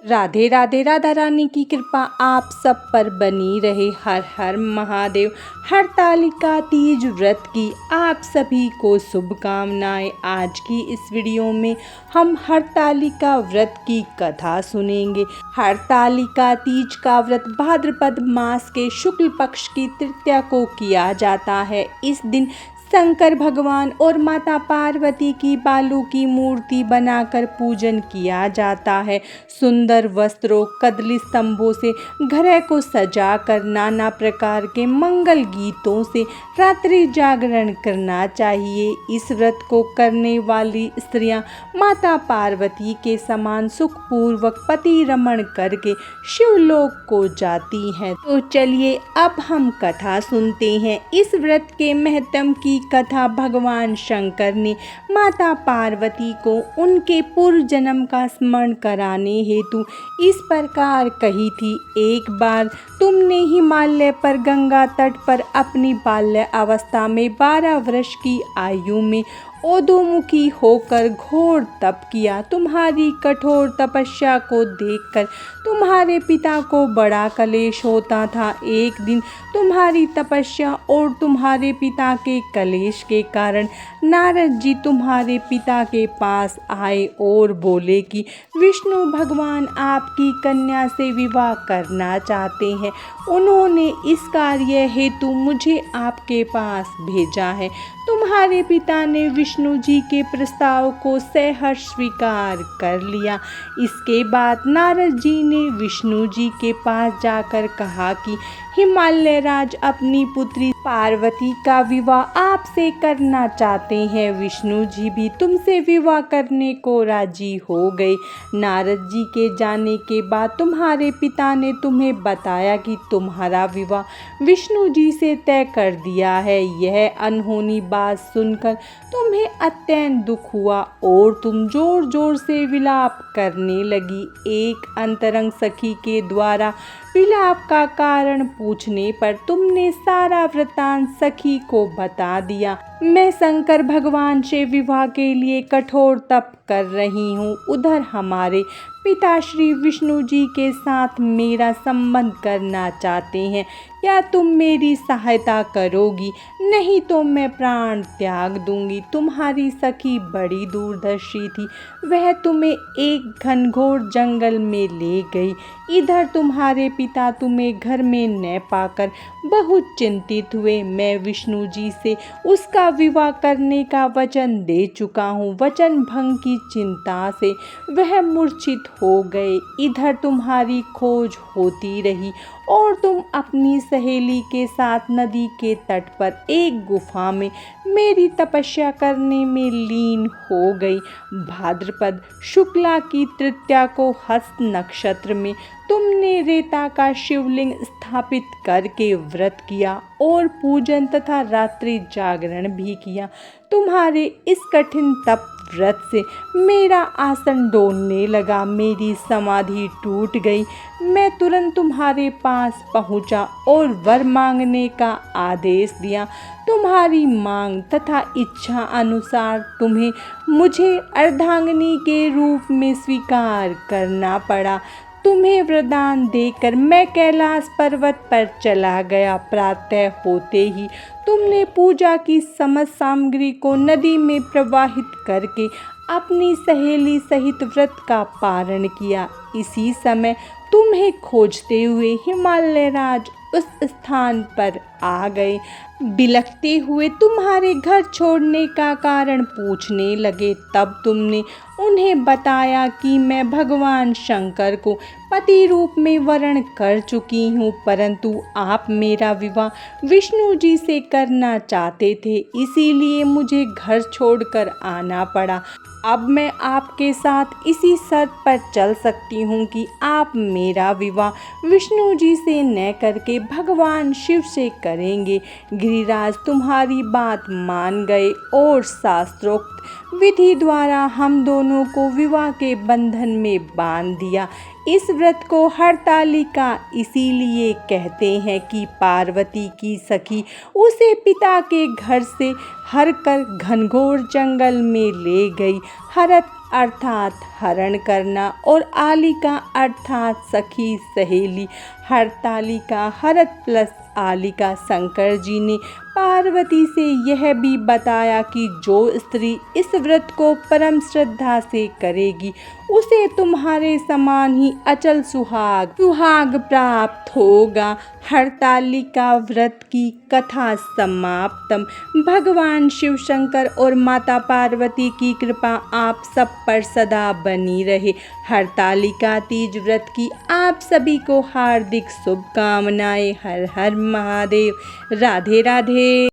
राधे राधे। राधा रानी की कृपा आप सब पर बनी रहे। हर हर महादेव। हरतालिका तीज व्रत की आप सभी को शुभकामनाएं। आज की इस वीडियो में हम हरतालिका व्रत की कथा सुनेंगे। हरतालिका तीज का व्रत भाद्रपद मास के शुक्ल पक्ष की तृतीया को किया जाता है। इस दिन शंकर भगवान और माता पार्वती की बालू की मूर्ति बनाकर पूजन किया जाता है। सुंदर वस्त्रों, कदली स्तंभों से घर को सजाकर नाना प्रकार के मंगल गीतों से रात्रि जागरण करना चाहिए। इस व्रत को करने वाली स्त्रियां माता पार्वती के समान सुखपूर्वक पति रमण करके शिवलोक को जाती हैं। तो चलिए अब हम कथा सुनते हैं। इस व्रत के महत्व की कथा भगवान शंकर ने माता पार्वती को उनके पूर्व जन्म का स्मरण कराने हेतु इस प्रकार कही थी। एक बार तुमने हिमालय पर गंगा तट पर अपनी बाल्य अवस्था में 12 वर्ष की आयु में ओदोमुखी होकर घोर तप किया। तुम्हारी कठोर तपस्या को देखकर तुम्हारे पिता को बड़ा क्लेश होता था। एक दिन तुम्हारी तपस्या और तुम्हारे पिता के क्लेश के कारण नारद जी तुम्हारे पिता के पास आए और बोले कि विष्णु भगवान आपकी कन्या से विवाह करना चाहते हैं। उन्होंने इस कार्य हेतु मुझे आपके पास भेजा है। तुम्हारे पिता ने विष्णु जी के प्रस्ताव को सहर्ष स्वीकार कर लिया। इसके बाद नारद जी ने विष्णु जी के पास जाकर कहा कि हिमालय राज अपनी पुत्री पार्वती का विवाह आपसे करना चाहते हैं। विष्णु जी भी तुमसे विवाह करने को राजी हो गए। नारद जी के जाने के बाद तुम्हारे पिता ने तुम्हें बताया कि तुम्हारा विवाह विष्णु जी से तय कर दिया है। यह अनहोनी बात सुनकर तुम्हें अत्यंत दुख हुआ और तुम जोर जोर से विलाप करने लगी। एक अंतरंग सखी के द्वारा विलाप का कारण पूछने पर तुमने सारा वृतांत सखी को बता दिया। मैं शंकर भगवान से विवाह के लिए कठोर तप कर रही हूँ। उधर हमारे पिता श्री विष्णु जी के साथ मेरा संबंध करना चाहते हैं। क्या तुम मेरी सहायता करोगी? नहीं तो मैं प्राण त्याग दूंगी। तुम्हारी सखी बड़ी दूरदर्शी थी। वह तुम्हें एक घनघोर जंगल में ले गई। इधर तुम्हारे पिता तुम्हें घर में न पाकर बहुत चिंतित हुए। मैं विष्णु जी से उसका विवाह करने का वचन दे चुका हूँ। वचन भंग की चिंता से वह मूर्छित हो गए। इधर तुम्हारी खोज होती रही और तुम अपनी सहेली के साथ नदी के तट पर एक गुफा में मेरी तपस्या करने में लीन हो गई। भाद्रपद शुक्ला की तृतीया को हस्त नक्षत्र में तुमने रेता का शिवलिंग स्थापित करके व्रत किया और पूजन तथा रात्रि जागरण भी किया। तुम्हारे इस कठिन तप व्रत से मेरा आसन डोलने लगा। मेरी समाधि टूट गई। मैं तुरंत तुम्हारे पास पहुंचा और वर मांगने का आदेश दिया। तुम्हारी मांग तथा इच्छा अनुसार तुम्हें मुझे अर्धांगिनी के रूप में स्वीकार करना पड़ा। तुम्हें वरदान देकर मैं कैलाश पर्वत पर चला गया। प्रातः होते ही तुमने पूजा की समस्त सामग्री को नदी में प्रवाहित करके अपनी सहेली सहित व्रत का पारण किया। इसी समय तुम्हें खोजते हुए हिमालय राज उस स्थान पर आ गए। बिलखते हुए तुम्हारे घर छोड़ने का कारण पूछने लगे। तब तुमने उन्हें बताया कि मैं भगवान शंकर को पति रूप में वरण कर चुकी हूँ, परंतु आप मेरा विवाह विष्णु जी से करना चाहते थे, इसीलिए मुझे घर छोड़कर आना पड़ा। अब मैं आपके साथ इसी शर्त पर चल सकती हूँ कि आप मेरा विवाह विष्णु जी से न करके भगवान शिव से करेंगे। गिरिराज तुम्हारी बात मान गए और शास्त्रोक्त विधि द्वारा हम दोनों को विवाह के बंधन में बांध दिया। इस व्रत को हरतालिका इसीलिए कहते हैं कि पार्वती की सखी उसे पिता के घर से हर कर घनघोर जंगल में ले गई। हरत अर्थात हरण करना और आलिका अर्थात सखी सहेली। हरतालिका हरत प्लस आलिका। शंकर जी ने पार्वती से यह भी बताया कि जो स्त्री इस व्रत को परम श्रद्धा से करेगी उसे तुम्हारे समान ही अचल सुहाग प्राप्त होगा। हरतालिका व्रत की कथा समाप्तम। भगवान शिव शंकर और माता पार्वती की कृपा आप सब पर सदा बनी रहे। हरतालिका तीज व्रत की आप सभी को हार्दिक शुभकामनाएं। हर हर महादेव। राधे राधे।